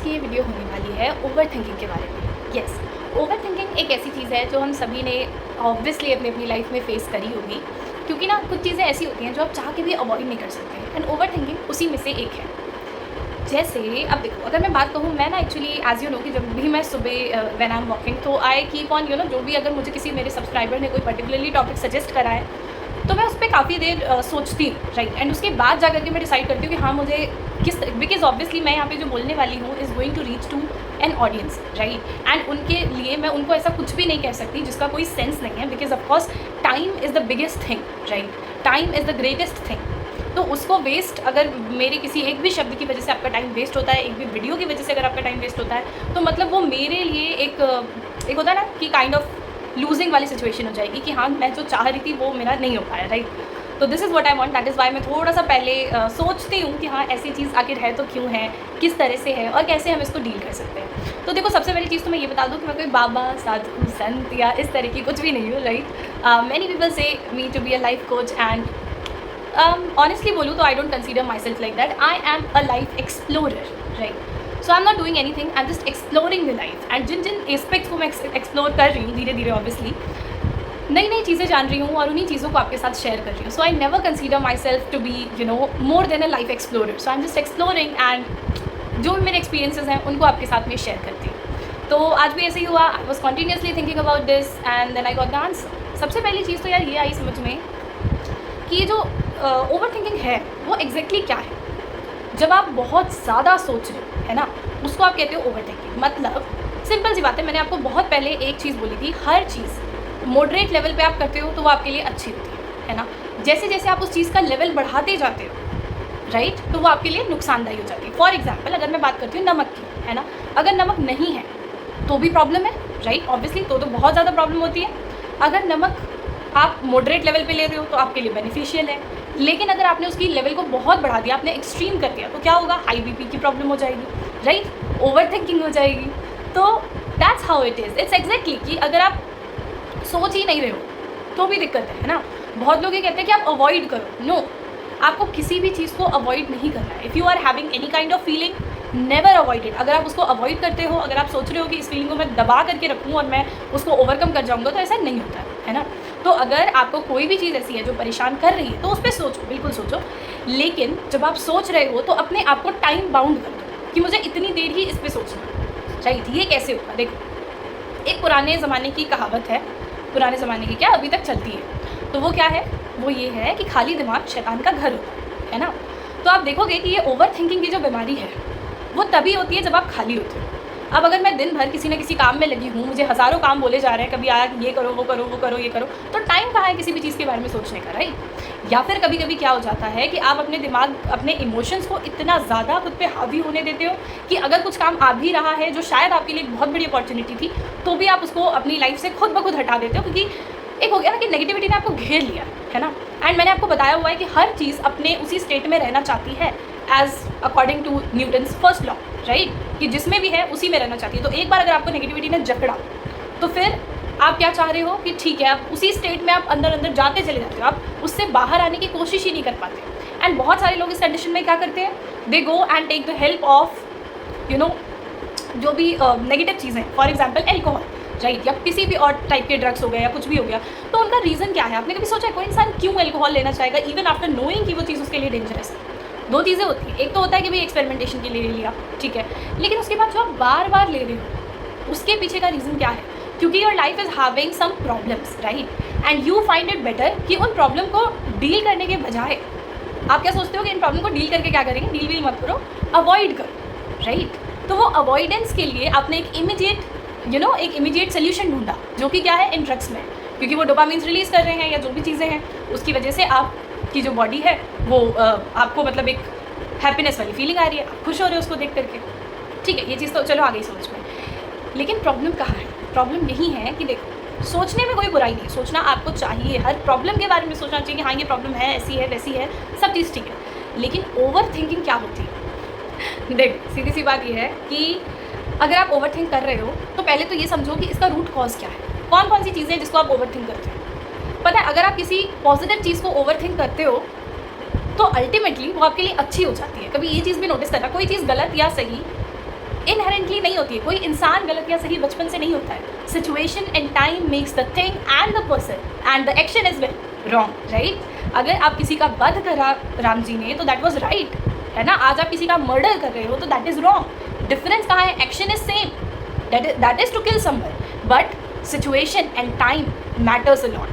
की ये वीडियो होने वाली है ओवर थिंकिंग के बारे में। येस, ओवर थिंकिंग एक ऐसी चीज़ है जो हम सभी ने ऑब्वियसली अपनी अपनी लाइफ में फेस करी होगी, क्योंकि ना कुछ चीज़ें ऐसी होती हैं जो आप चाह के भी अवॉइड नहीं कर सकते, एंड ओवर थिंकिंग उसी में से एक है। जैसे अब देखो, अगर मैं बात कहूँ, मैं ना एक्चुअली एज यू नो कि जब भी मैं सुबह व्हेन आई एम वॉकिंग, तो आई कीप ऑन जो भी अगर मुझे किसी मेरे सब्सक्राइबर ने कोई पर्टिकुलरली टॉपिक सजेस्ट करा है तो मैं उस पर काफ़ी देर सोचती हूँ, राइट। एंड उसके बाद जा करके मैं डिसाइड करती हूँ कि हाँ मुझे किस, बिकॉज ऑब्वियसली मैं यहाँ पे जो बोलने वाली हूँ is going to reach to an audience, right. And उनके लिए मैं उनको ऐसा कुछ भी नहीं कह सकती जिसका कोई सेंस नहीं है, because of course time is the biggest thing, right. Time is the greatest thing. तो उसको वेस्ट अगर मेरे किसी एक भी शब्द की वजह से आपका टाइम वेस्ट होता है, एक भी वीडियो की वजह से अगर आपका टाइम वेस्ट होता है, तो मतलब वो मेरे लिए एक होता है ना कि काइंड ऑफ लूजिंग वाली सिचुएशन हो जाएगी कि हाँ मैं जो चाह रही थी वो मेरा नहीं हो पाया, राइट। तो this is what I want, that is why मैं थोड़ा सा पहले सोचती हूँ कि हाँ ऐसी चीज़ आखिर है तो क्यों है, किस तरह से है और कैसे हम इसको डील कर सकते हैं। तो देखो, सबसे पहली चीज़ तो मैं ये बता दूँ कि मैं कोई बाबा, साधु, संत या इस तरह की कुछ भी नहीं हूँ, right. Many people say me to be a life coach, and honestly बोलूँ तो I don't consider myself like that. I am a life explorer, right. So I am not doing anything, I am just exploring the life. And जिन जिन aspects को मैं explore कर रही हूँ धीरे धीरे, ऑब्वियसली नई नई चीज़ें जान रही हूँ और उन्हीं चीज़ों को आपके साथ शेयर कर रही हूँ। So I never consider myself to be more than a life explorer. So I am just exploring, and जो भी मेरे एक्सपीरियंसेस हैं उनको आपके साथ में शेयर करती हूँ। तो आज भी ऐसे ही हुआ, I was continuously thinking about this and then I got the answer. सबसे पहली चीज़ तो यार ये आई समझ में कि ये जो ओवर थिंकिंग है वो एग्जैक्टली क्या है। जब आप बहुत ज़्यादा सोच रहे हो, है ना, उसको आप कहते हो ओवर थिंकिंग। मतलब सिंपल सी बात है, मैंने आपको बहुत पहले एक चीज़ बोली थी, हर चीज़ मॉडरेट लेवल पे आप करते हो तो वो आपके लिए अच्छी होती है ना। जैसे जैसे आप उस चीज़ का लेवल बढ़ाते जाते हो, राइट, तो वो आपके लिए नुकसानदायी हो जाती है। फॉर एग्जाम्पल अगर मैं बात करती हूँ नमक की, है ना, अगर नमक नहीं है तो भी प्रॉब्लम है, राइट, ऑब्वियसली तो बहुत ज़्यादा प्रॉब्लम होती है। अगर नमक आप मॉडरेट लेवल पे ले रहे हो तो आपके लिए बेनिफिशियल है, लेकिन अगर आपने उसकी लेवल को बहुत बढ़ा दिया, आपने एक्सट्रीम कर दिया, तो क्या होगा, हाई बीपी की प्रॉब्लम हो जाएगी, राइट, ओवर थिंकिंग हो जाएगी। तो that's how it is. It's exactly कि अगर आप सोच ही नहीं रहे हो तो भी दिक्कत है ना। बहुत लोग ये कहते हैं कि आप अवॉइड करो, नो, आपको किसी भी चीज़ को अवॉइड नहीं करना है। If you are having any kind of feeling, never avoid it. अगर आप उसको अवॉइड करते हो, अगर आप सोच रहे हो कि इस फीलिंग को मैं दबा करके रखूँ और मैं उसको ओवरकम कर जाऊँगा, तो ऐसा नहीं होता है ना। तो अगर आपको कोई भी चीज़ ऐसी है जो परेशान कर रही है तो उस पर सोचो, बिल्कुल सोचो, लेकिन जब आप सोच रहे हो तो अपने आप को टाइम बाउंड कर दो कि मुझे इतनी देर ही इस पर सोचना, राइट। ये कैसे होगा, देखो, एक पुराने ज़माने की कहावत है, पुराने ज़माने की क्या, अभी तक चलती है। तो वो क्या है, वो ये है कि खाली दिमाग शैतान का घर होता है ना। तो आप देखोगे कि ये ओवर थिंकिंग की जो बीमारी है वो तभी होती है जब आप खाली होते हो। अब अगर मैं दिन भर किसी न किसी काम में लगी हूँ, मुझे हज़ारों काम बोले जा रहे हैं, कभी आया कि ये करो, वो करो, वो करो, ये करो, तो टाइम कहाँ है किसी भी चीज़ के बारे में सोचने का, राइट। या फिर कभी कभी क्या हो जाता है कि आप अपने दिमाग, अपने इमोशंस को इतना ज़्यादा खुद पे हावी होने देते हो कि अगर कुछ काम आ भी रहा है जो शायद आपके लिए एक बहुत बड़ी अपॉर्चुनिटी थी, तो भी आप उसको अपनी लाइफ से खुद ब खुद हटा देते हो, क्योंकि एक हो गया ना कि नेगेटिविटी ने आपको घेर लिया है ना। एंड मैंने आपको बताया हुआ है कि हर चीज़ अपने उसी स्टेट में रहना चाहती है, as according to Newton's first law, right, कि जिसमें भी है उसी में रहना चाहती है। तो एक बार अगर आपको नेगेटिविटी ने जकड़ा तो फिर आप क्या चाह रहे हो कि ठीक है, आप उसी स्टेट में आप अंदर अंदर जाते चले जाते हो, आप उससे बाहर आने की कोशिश ही नहीं कर पाते। एंड बहुत सारे लोग इस कंडीशन में क्या करते हैं, they go and take the help of जो भी नेगेटिव चीज़ें, फॉर एग्जाम्पल एल्कोहल, राइट, या किसी भी और टाइप के ड्रग्स हो गए या कुछ भी हो गया। तो उनका रीज़न क्या है, आपने कभी सोचा है कोई इंसान क्यों एल्कोहल लेना चाहेगा, इवन आफ्टर नोइंग कि वो चीज़ उसके लिए डेंजरस है। दो चीज़ें होती हैं, एक तो होता है कि भाई एक्सपेरिमेंटेशन के लिए ले लिया, ठीक है, लेकिन उसके बाद जो आप बार बार ले रहे हो उसके पीछे का रीज़न क्या है, क्योंकि your life is having some problems, right, and you find it better कि उन प्रॉब्लम को डील करने के बजाय आप क्या सोचते हो कि इन प्रॉब्लम को डील करके क्या करेंगे, डील भी मत करो, अवॉइड करो, राइट। तो वो अवॉइडेंस के लिए आपने एक इमीडिएट सोल्यूशन ढूंढा, जो कि क्या है, इन ड्रग्स में, क्योंकि वो डोपामिन्स रिलीज़ कर रहे हैं या जो भी चीज़ें हैं, उसकी वजह से आपकी जो बॉडी है वो आपको मतलब एक हैप्पीनेस वाली फीलिंग आ रही है, आप खुश हो रहे हो उसको देख करके, ठीक है, ये चीज़ तो चलो आ गई समझ में। लेकिन प्रॉब्लम कहाँ है, प्रॉब्लम यही है कि देखो, सोचने में कोई बुराई नहीं, सोचना आपको चाहिए, हर प्रॉब्लम के बारे में सोचना चाहिए कि हाँ ये प्रॉब्लम है, ऐसी है, वैसी है, सब चीज़ ठीक है। लेकिन ओवर थिंकिंग क्या होती है, देखो सीधी सी बात ये है कि अगर आप ओवर थिंक कर रहे हो तो पहले तो ये समझो कि इसका रूट कॉज क्या है, कौन कौन सी चीज़ें हैं जिसको आप ओवर थिंक करते हो। पता है, अगर आप किसी पॉजिटिव चीज़ को ओवर थिंक करते हो तो अल्टीमेटली वो आपके लिए अच्छी हो जाती है। कभी ये चीज़ भी नोटिस करना, कोई चीज़ गलत या सही इनहेरेंटली नहीं होती है। कोई इंसान गलत या सही बचपन से नहीं होता है। Situation and time makes the thing and the person and the action is well wrong, right. अगर आप किसी का वध करा राम जी ने तो दैट वाज राइट, है ना। आज आप किसी का मर्डर कर रहे हो तो दैट इज़ रॉन्ग। डिफरेंस कहाँ है? Action is same, that is to kill someone, but situation and time matters a lot,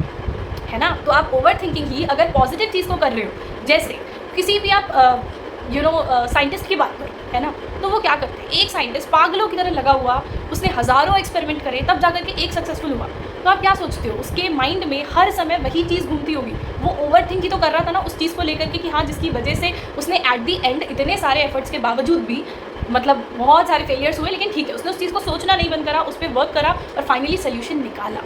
है ना। तो आप ओवर थिंकिंग ही अगर पॉजिटिव चीज़ को कर रहे हो, जैसे किसी भी आप साइंटिस्ट की बात करो, है ना, तो वो क्या करते हैं, एक साइंटिस्ट पागलों की तरह लगा हुआ, उसने हज़ारों एक्सपेरिमेंट करे तब जाकर के एक सक्सेसफुल हुआ। तो आप क्या सोचते हो, उसके माइंड में हर समय वही चीज़ घूमती होगी। वो ओवर थिंक ही तो कर रहा था ना उस चीज़ को लेकर के कि हाँ, जिसकी वजह से उसने एट दी एंड इतने सारे एफर्ट्स के बावजूद भी, मतलब बहुत सारे फेलियर्स हुए, लेकिन ठीक है, उसने उस चीज़ को सोचना नहीं बंद करा, उस पर वर्क करा और फाइनली सोल्यूशन निकाला,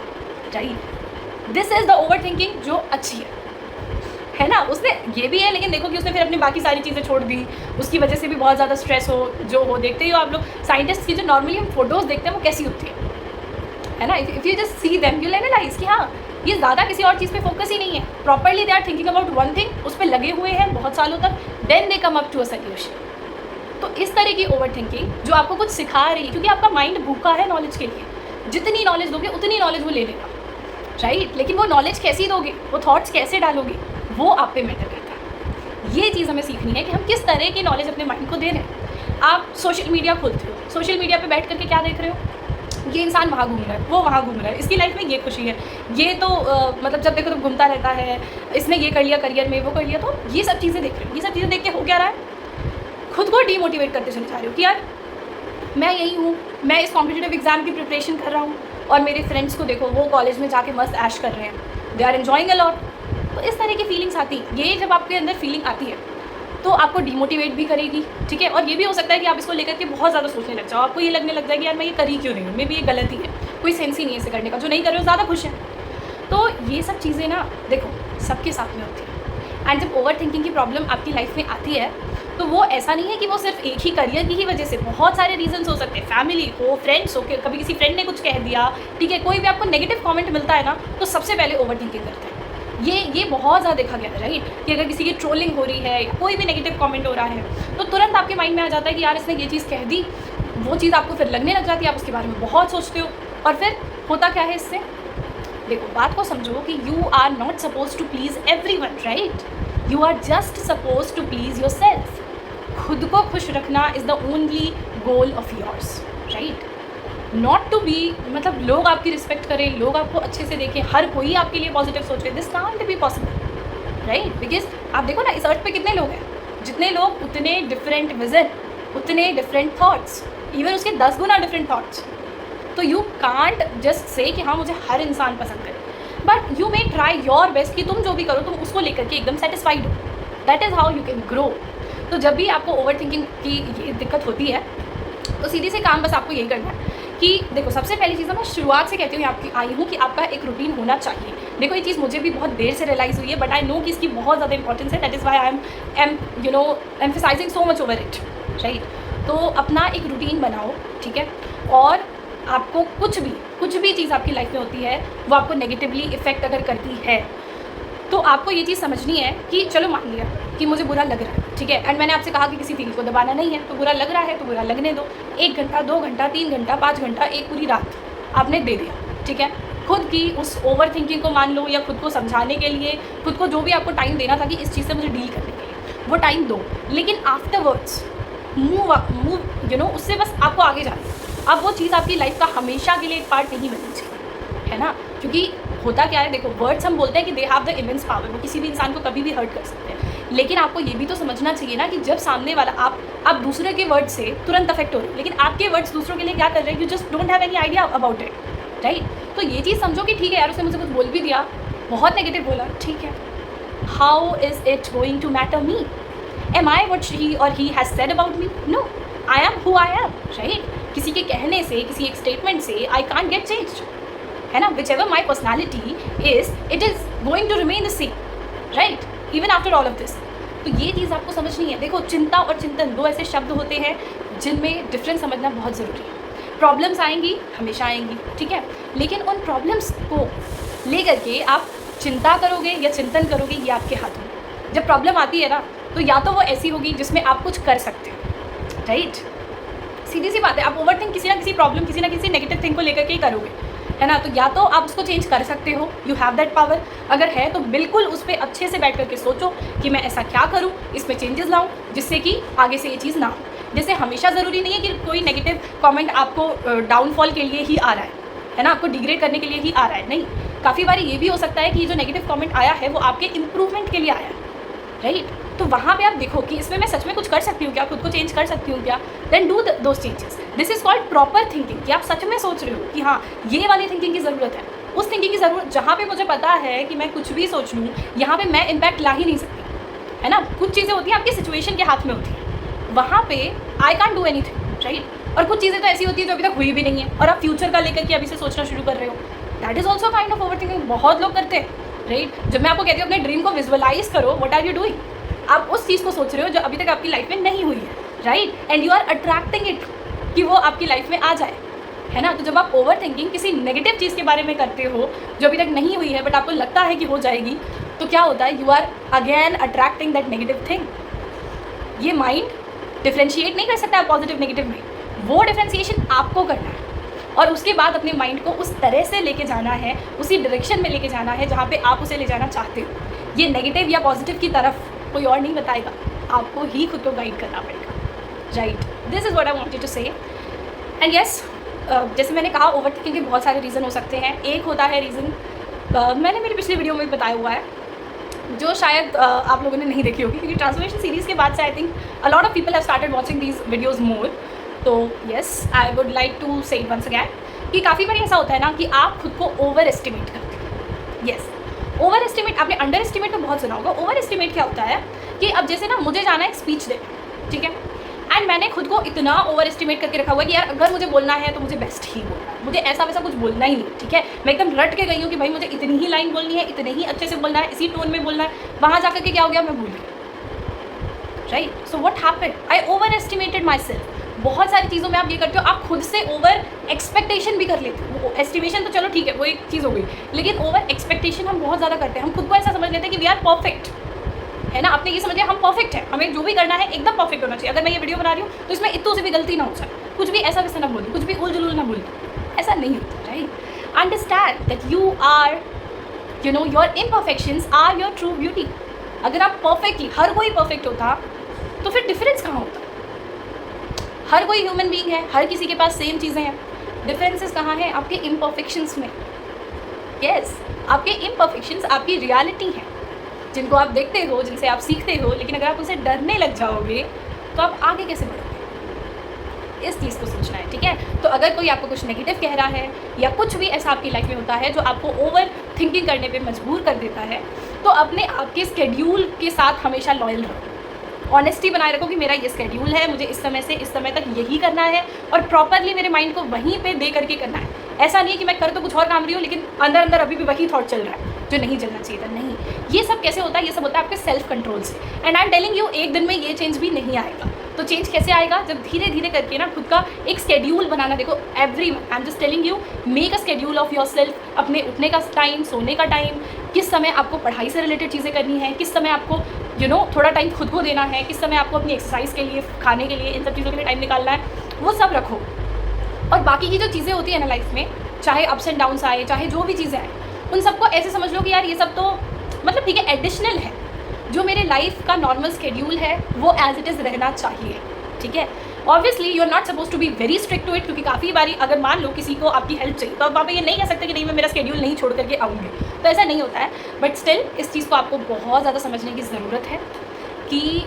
right. This is the over thinking जो अच्छी है ना। उसने ये भी है, लेकिन देखो कि उसने फिर अपनी बाकी सारी चीज़ें छोड़ दी, उसकी वजह से भी बहुत ज़्यादा स्ट्रेस हो जो हो। देखते ही हो आप लोग साइंटिस्ट की जो नॉर्मली हम फोटोज़ देखते हैं वो कैसी होती है ना। If you just see them you analyse कि हाँ, ये ज़्यादा किसी और चीज़ पे फोकस ही नहीं है, properly they are thinking about one thing, उस पर लगे हुए हैं बहुत सालों तक, then they come up to a solution. तो इस तरह की ओवर थिंकिंग जो आपको कुछ सिखा रही है, क्योंकि आपका माइंड भूखा है नॉलेज के लिए, जितनी नॉलेज दोगे उतनी नॉलेज वो ले लेगा, राइट। लेकिन वो नॉलेज कैसी दोगे, वो थॉट्स कैसे डालोगे, वो आप पे मैटर करता है। ये चीज़ हमें सीखनी है कि हम किस तरह की नॉलेज अपने माइंड को दे रहे हैं। आप सोशल मीडिया खोलते हो, सोशल मीडिया पे बैठ करके क्या देख रहे हो, ये इंसान वहाँ घूम रहा है, वो वहाँ घूम रहा है, इसकी लाइफ में ये खुशी है, ये तो मतलब जब देखो तो घूमता रहता है, इसने ये कर लिया करियर में, वो कर लिया। तो ये सब चीज़ें देख रहे हो, ये सब चीज़ें देख के हो क्या रहा है, खुद को डीमोटिवेट करते चले जा रहे हो कि यार मैं यही हूँ, मैं इस कॉम्पिटिटिव एग्जाम की प्रिपरेशन कर रहा हूँ और मेरे फ्रेंड्स को देखो वो कॉलेज में जाके मस्त ऐश कर रहे हैं, they are enjoying a lot. तो इस तरह की फीलिंग्स आती हैं। ये जब आपके अंदर फीलिंग आती है तो आपको डीमोटिवेट भी करेगी, ठीक है। और ये भी हो सकता है कि आप इसको लेकर के बहुत ज़्यादा सोचने लग जाओ, आपको ये लगने लग जाएगी यार मैं ये करी क्यों नहीं हूँ, मे भी ये गलती है, कोई सेंस ही नहीं है इसे करने का, जो नहीं कर रहे हो ज़्यादा खुश है। तो ये सब चीज़ें ना देखो सबके साथ में होती है। एंड जब ओवर थिंकिंग की प्रॉब्लम आपकी लाइफ में आती है तो वो ऐसा नहीं है कि वो सिर्फ एक ही करियर की ही वजह से, बहुत सारे रीजंस हो सकते हैं, फैमिली हो, फ्रेंड्स हो, कभी किसी फ्रेंड ने कुछ कह दिया, ठीक है, कोई भी आपको नेगेटिव कमेंट मिलता है ना तो सबसे पहले ओवर थिंकिंग करते हैं। ये बहुत ज़्यादा देखा गया है, राइट, कि अगर किसी की ट्रोलिंग हो रही है या कोई भी नेगेटिव कमेंट हो रहा है तो तुरंत आपके माइंड में आ जाता है कि यार इसने ये चीज़ कह दी, वो चीज़ आपको फिर लगने लग जाती है, आप उसके बारे में बहुत सोचते हो। और फिर होता क्या है इससे, देखो बात को समझो कि you are not suppose to please everyone, right, you are just suppose to please yourself. खुद को खुश रखना is the only goal of yours, right. Not to be, मतलब लोग आपकी रिस्पेक्ट करें, लोग आपको अच्छे से देखें, हर कोई आपके लिए पॉजिटिव सोच रहे, this can't be possible, right. Because आप देखो ना इस अर्थ पे कितने लोग हैं, जितने लोग उतने डिफरेंट विजन, उतने डिफरेंट थॉट्स, इवन उसके 10 गुना डिफरेंट थॉट्स। तो यू कांट जस्ट से कि हाँ मुझे हर इंसान पसंद करे, but you may try your best कि तुम जो भी करो तुम उसको लेकर के एकदम सेटिस्फाइड हो। That is how you can grow. तो जब भी आपको ओवर थिंकिंग की ये दिक्कत होती है तो सीधे से काम बस आपको यही करना है कि देखो सबसे पहली चीज़ मैं शुरुआत से कहती हूँ आपकी आई हूँ कि आपका एक रूटीन होना चाहिए। देखो ये चीज़ मुझे भी बहुत देर से रियलाइज़ हुई है, बट आई नो कि इसकी बहुत ज़्यादा इंपॉर्टेंस है, that is why I am emphasizing so much over it, right. तो अपना एक रूटीन बनाओ, ठीक है। और आपको कुछ भी चीज़ आपकी लाइफ में होती है वो आपको नेगेटिवली इफ़ेक्ट अगर करती है तो आपको ये चीज़ समझनी है कि चलो मान लिया कि मुझे बुरा लग रहा है, ठीक है, एंड मैंने आपसे कहा कि किसी फीलिंग को दबाना नहीं है, तो बुरा लग रहा है तो बुरा लगने दो। 1 घंटा 2 घंटा 3 घंटा 5 घंटा एक पूरी रात आपने दे दिया, ठीक है। खुद की उस ओवर थिंकिंग को मान लो या खुद को समझाने के लिए, खुद को जो भी आपको टाइम देना था कि इस चीज़ से मुझे डील करने के लिए, वो टाइम दो। लेकिन आफ्टरवर्ड्स मूव उससे बस आपको आगे जाना। अब वो चीज़ आपकी लाइफ का हमेशा के लिए एक पार्ट नहीं बननी चाहिए, है ना। क्योंकि होता क्या है, देखो वर्ड्स हम बोलते हैं कि they have the immense power, वो किसी भी इंसान को कभी भी हर्ट कर सकते हैं। लेकिन आपको ये भी तो समझना चाहिए ना कि जब सामने वाला आप दूसरे के वर्ड से तुरंत अफेक्ट हो रहे हैं, लेकिन आपके वर्ड्स दूसरों के लिए क्या कर रहे हैं, you just don't have any idea about it, right. तो ये चीज़ समझो कि ठीक है यार उसने मुझे कुछ बोल भी दिया, बहुत नेगेटिव बोला, ठीक है, how is it going to matter me? Am I what she और he has said about me? No, I am who I am, right. किसी के कहने से, किसी एक स्टेटमेंट से आई कांट गेट चेंज्ड, है ना। Whichever my personality is, it is going to remain the same, right, even after all of this. तो ये चीज़ आपको समझनी है। देखो चिंता और चिंतन 2 ऐसे शब्द होते हैं जिनमें डिफरेंस समझना बहुत ज़रूरी है। प्रॉब्लम्स आएंगी, हमेशा आएंगी, ठीक है, लेकिन उन प्रॉब्लम्स को लेकर के आप चिंता करोगे या चिंतन करोगे ये आपके हाथ में। जब प्रॉब्लम आती है ना तो या तो वो ऐसी होगी जिसमें आप कुछ कर सकते हो, राइट, सीधी सी बात है, आप ओवरथिंक किसी ना किसी प्रॉब्लम, किसी ना किसी नेगेटिव थिंग को लेकर के ही करोगे, है ना। तो या तो आप उसको चेंज कर सकते हो, यू हैव दैट पावर। अगर है तो बिल्कुल उस पर अच्छे से बैठ करके सोचो कि मैं ऐसा क्या करूँ, इसमें चेंजेस लाऊँ जिससे कि आगे से ये चीज़ ना हो। जैसे हमेशा ज़रूरी नहीं है कि कोई नेगेटिव कमेंट आपको डाउनफॉल के लिए ही आ रहा है ना, आपको डिग्रेड करने के लिए ही आ रहा है, नहीं। काफ़ी बार ये भी हो सकता है कि जो नेगेटिव कमेंट आया है वो आपके इम्प्रूवमेंट के लिए आया है, राइट। तो वहाँ पे आप देखो कि इसमें मैं सच में कुछ कर सकती हूँ क्या, खुद को चेंज कर सकती हूँ क्या, then do those changes. This is called proper thinking, कि आप सच में सोच रहे हो कि हाँ ये वाली थिंकिंग की ज़रूरत है, उस थिंकिंग की ज़रूरत जहाँ पे मुझे पता है कि मैं कुछ भी सोच लूँ यहाँ पे मैं इम्पैक्ट ला ही नहीं सकती, है ना। कुछ चीज़ें होती हैं आपकी सिचुएशन के हाथ में होती हैं, वहाँ पे I can't do anything, right. और कुछ चीज़ें तो ऐसी होती है जो अभी तक हुई भी नहीं है और आप फ्यूचर का लेकर के अभी से सोचना शुरू कर रहे हो, that is also kind of overthinking. बहुत लोग करते हैं, राइट। जब मैं आपको कहती हूँ अपने ड्रीम को विजुअलाइज करो, व्हाट आर यू डूइंग, आप उस चीज़ को सोच रहे हो जो अभी तक आपकी लाइफ में नहीं हुई है, right, and you are attracting it कि वो आपकी लाइफ में आ जाए, है ना। तो जब आप ओवर थिंकिंग किसी नेगेटिव चीज़ के बारे में करते हो जो अभी तक नहीं हुई है बट आपको लगता है कि हो जाएगी, तो क्या होता है, you are again attracting that negative thing. ये माइंड डिफ्रेंशिएट नहीं कर सकता है पॉजिटिव नेगेटिव में, वो डिफ्रेंशिएशन आपको करना है और उसके बाद अपने माइंड को उस तरह से लेके जाना है, उसी डायरेक्शन में लेके जाना है जहाँ पे आप उसे ले जाना चाहते हो। ये नेगेटिव या पॉजिटिव की तरफ कोई और नहीं बताएगा, आपको ही खुद को गाइड करना पड़ेगा, right. This is what I wanted to say. And yes, जैसे मैंने कहा ओवरथिंकिंग के बहुत सारे रीज़न हो सकते हैं। एक होता है रीज़न, मैंने मेरी पिछली वीडियो में बताया हुआ है, जो शायद आप लोगों ने नहीं देखी होगी, क्योंकि ट्रांसफॉर्मेशन सीरीज़ के बाद से I think a lot of people have started watching these videos more. तो yes, I would like to say it once again कि काफ़ी बार ऐसा होता है ना कि आप खुद को ओवर एस्टिमेट करते हो। यस, ओवर एस्टिमेट, आपने अंडर एस्टिमेट तो बहुत सुना होगा। ओवर एस्टिमेट क्या होता है कि अब जैसे ना मुझे जाना है एक स्पीच देने, ठीक है, एंड मैंने खुद को इतना ओवर एस्टिमेट करके रखा हुआ है कि यार अगर मुझे बोलना है तो मुझे बेस्ट ही बोलना है, मुझे ऐसा वैसा कुछ बोलना ही नहीं, ठीक है। मैं एकदम रट के गई हूँ कि भाई मुझे इतनी ही लाइन बोलनी है, इतने ही अच्छे से बोलना है, इसी टोन में बोलना है। वहाँ जाकर के क्या हो गया, मैं भूल गई, right. So what happened, I over estimated my self. बहुत सारी चीज़ों में आप ये करते हो, आप खुद से ओवर एक्सपेक्टेशन भी कर लेते हो। एस्टिमेशन तो चलो ठीक है, वो एक चीज़ हो गई, लेकिन ओवर एक्सपेक्टेशन हम बहुत ज़्यादा करते हैं। हम खुद को ऐसा समझ लेते हैं कि वी आर परफेक्ट, है ना। आपने ये समझ लिया हम परफेक्ट है, हमें जो भी करना है एकदम परफेक्ट होना चाहिए। अगर मैं ये वीडियो बना रही हूँ तो इसमें इतनी से भी गलती ना हो जाए, कुछ भी ऐसा वैसा ना बोल दूँ, कुछ भी उल जुलूल ना बोल दूँ, ऐसा नहीं होता, right. Understand that you are, you know, your imperfections are your true beauty. अगर आप परफेक्टली, हर कोई परफेक्ट होता तो फिर डिफरेंस कहाँ होता। हर कोई ह्यूमन बीइंग है, हर किसी के पास सेम चीज़ें हैं, डिफरेंसेस कहाँ हैं, आपके इम्परफेक्शंस में। यस, आपके इम्परफेक्शंस आपकी रियलिटी है, जिनको आप देखते हो, जिनसे आप सीखते हो। लेकिन अगर आप उनसे डरने लग जाओगे तो आप आगे कैसे बढ़ोगे, इस चीज़ को सोचना है, ठीक है। तो अगर कोई आपको कुछ नेगेटिव कह रहा है या कुछ भी ऐसा आपकी लाइफ में होता है जो आपको ओवर थिंकिंग करने पे मजबूर कर देता है, तो अपने आपके स्केड्यूल के साथ हमेशा लॉयल रहो, ऑनेस्टी बनाए रखो कि मेरा ये स्केड्यूल है, मुझे इस समय से इस समय तक यही करना है और प्रॉपरली मेरे माइंड को वहीं पे दे करके करना है। ऐसा नहीं है कि मैं कर तो कुछ और काम रही हूँ लेकिन अंदर अंदर अभी भी वही थॉट चल रहा है जो नहीं चलना चाहिए था। नहीं, ये सब कैसे होता है, ये सब होता है आपके सेल्फ कंट्रोल से। And I am telling you, एक दिन में ये चेंज भी नहीं आएगा। तो चेंज कैसे आएगा, जब धीरे धीरे करके ना खुद का एक स्केड्यूल बनाना। देखो every, I am just telling you, make a schedule of your self. अपने उठने का टाइम, सोने का टाइम, किस समय आपको पढ़ाई से रिलेटेड चीज़ें करनी है, किस समय आपको थोड़ा टाइम खुद को देना है, किस समय आपको अपनी एक्सरसाइज के लिए, खाने के लिए, इन सब चीज़ों के लिए टाइम निकालना है, वो सब रखो। और बाकी की जो चीज़ें होती है ना लाइफ में, चाहे अप्स एंड डाउन्स आए, चाहे जो भी चीज़ें आए, उन सबको ऐसे समझ लो कि यार ये सब तो मतलब ठीक है, एडिशनल है। जो मेरे लाइफ का नॉर्मल स्केड्यूल है वो एज इट इज़ रहना चाहिए, ठीक है। Obviously you are not suppose to be very strict to it, क्योंकि काफ़ी बारी अगर मान लो किसी को आपकी हेल्प चाहिए तो आप वहाँ पे ये नहीं कह सकते कि नहीं मैं मेरा स्केड्यूल नहीं छोड़ करके आऊँगी, तो ऐसा नहीं होता है। बट स्टिल इस चीज़ को आपको बहुत ज़्यादा समझने की ज़रूरत है कि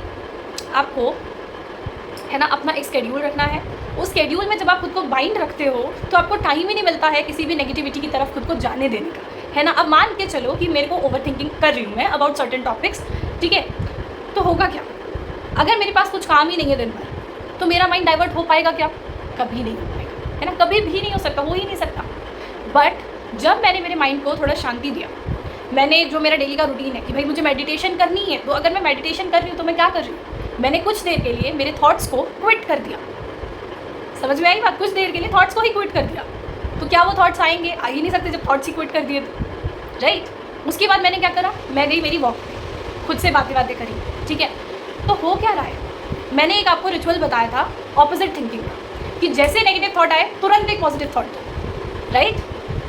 आपको, है ना, अपना एक स्केड्यूल रखना है। उस स्केड्यूल में जब आप खुद को बाइंड रखते हो तो आपको टाइम ही नहीं मिलता है किसी भी नेगेटिविटी की तरफ खुद को जाने देने का, है ना। अब मान के चलो कि मेरे को ओवर थिंकिंग कर रही हूँ मैं अबाउट सर्टेन टॉपिक्स, ठीक है, तो होगा क्या, अगर मेरे पास कुछ काम ही नहीं है दिन भर तो मेरा माइंड डाइवर्ट हो पाएगा क्या, कभी नहीं हो पाएगा, है ना, कभी भी नहीं हो सकता, हो ही नहीं सकता। बट जब मैंने मेरे माइंड को थोड़ा शांति दिया, मैंने जो मेरा डेली का रूटीन है कि भाई मुझे मेडिटेशन करनी है, तो अगर मैं मेडिटेशन कर रही हूँ तो मैं क्या कर रही हूँ, मैंने कुछ देर के लिए मेरे थॉट्स को क्विट कर दिया। समझ में आई बात, कुछ देर के लिए थॉट्स को ही क्विट कर दिया। तो क्या वो थॉट्स आएंगे, आ ही नहीं सकते जब थॉट्स ही क्विट कर दिए तो, राइट। उसके बाद मैंने क्या करा, मैं गई मेरी वॉक पे, खुद से बातें करी, ठीक है। तो हो क्या रहा है, मैंने एक आपको रिचुअल बताया था ऑपोजिट थिंकिंग का, कि जैसे नेगेटिव थॉट आए तुरंत एक पॉजिटिव थॉट दो, राइट।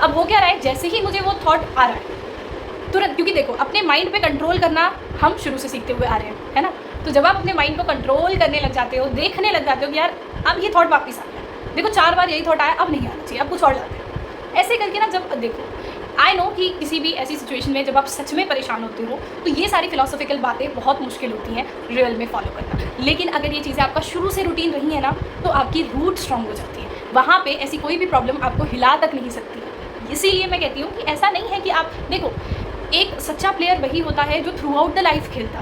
अब हो क्या रहा है, जैसे ही मुझे वो थॉट आ रहा है तुरंत, क्योंकि देखो अपने माइंड पे कंट्रोल करना हम शुरू से सीखते हुए आ रहे हैं, है ना। तो जब आप अपने माइंड को कंट्रोल करने लग जाते हो, देखने लग जाते हो कि यार अब ये थॉट वापस आ गया, देखो 4 बार यही थॉट आया, अब नहीं आना चाहिए, अब कुछ और लाते हैं, ऐसे करके ना। जब देखो आई नो कि किसी भी ऐसी सिचुएशन में जब आप सच में परेशान होते हो तो ये सारी फिलोसॉफिकल बातें बहुत मुश्किल होती हैं रियल में फॉलो करना, लेकिन अगर ये चीज़ें आपका शुरू से रूटीन रही है ना तो आपकी रूट स्ट्रॉन्ग हो जाती है, वहाँ पे ऐसी कोई भी प्रॉब्लम आपको हिला तक नहीं सकती। इसीलिए मैं कहती हूँ कि ऐसा नहीं है कि आप देखो, एक सच्चा प्लेयर वही होता है जो थ्रू आउट द लाइफ खेलता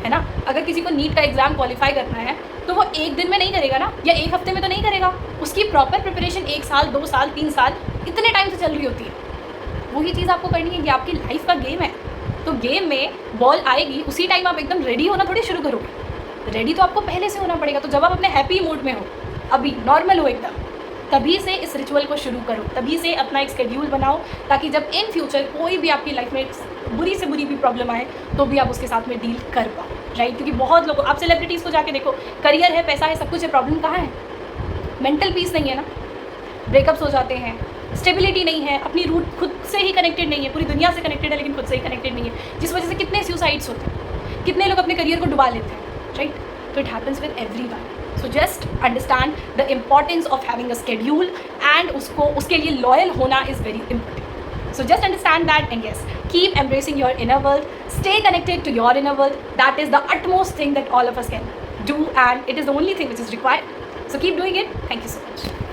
है ना। अगर किसी को नीट का एग्ज़ाम क्वालिफाई करना है तो वो एक दिन में नहीं करेगा ना, या एक हफ्ते में तो नहीं करेगा, उसकी प्रॉपर प्रिपरेशन 1 साल 2 साल 3 साल इतने टाइम से चल रही होती है। वही चीज़ आपको करनी है, ये आपकी लाइफ का गेम है, तो गेम में बॉल आएगी उसी टाइम आप एकदम रेडी होना थोड़ी शुरू करोगे, रेडी तो आपको पहले से होना पड़ेगा। तो जब आप अपने हैप्पी मूड में हो, अभी नॉर्मल हो एकदम, तभी से इस रिचुअल को शुरू करो, तभी से अपना एक स्केड्यूल बनाओ, ताकि जब इन फ्यूचर कोई भी आपकी लाइफ में बुरी से बुरी भी प्रॉब्लम आए तो भी आप उसके साथ में डील कर पाओ, राइट। क्योंकि बहुत लोग, आप सेलिब्रिटीज़ को जाके देखो, करियर है, पैसा है, सब कुछ है, प्रॉब्लम कहाँ है? मेंटल पीस नहीं है ना, ब्रेकअप्स हो जाते हैं, स्टेबिलिटी नहीं है, अपनी रूट खुद से ही कनेक्टेड नहीं है, पूरी दुनिया से कनेक्टेड है लेकिन खुद से ही कनेक्टेड नहीं है, जिस वजह से कितने सुसाइड्स होते हैं, कितने लोग अपने करियर को डुबा लेते हैं, राइट। तो it happens with everyone. So just understand the importance of having a schedule and उसके लिए लॉयल होना is very important. So just understand that and yes, keep embracing your inner world, stay connected to your inner world. That is the utmost thing that all of us can do and it is the only thing which is required. So keep doing it. Thank you so much.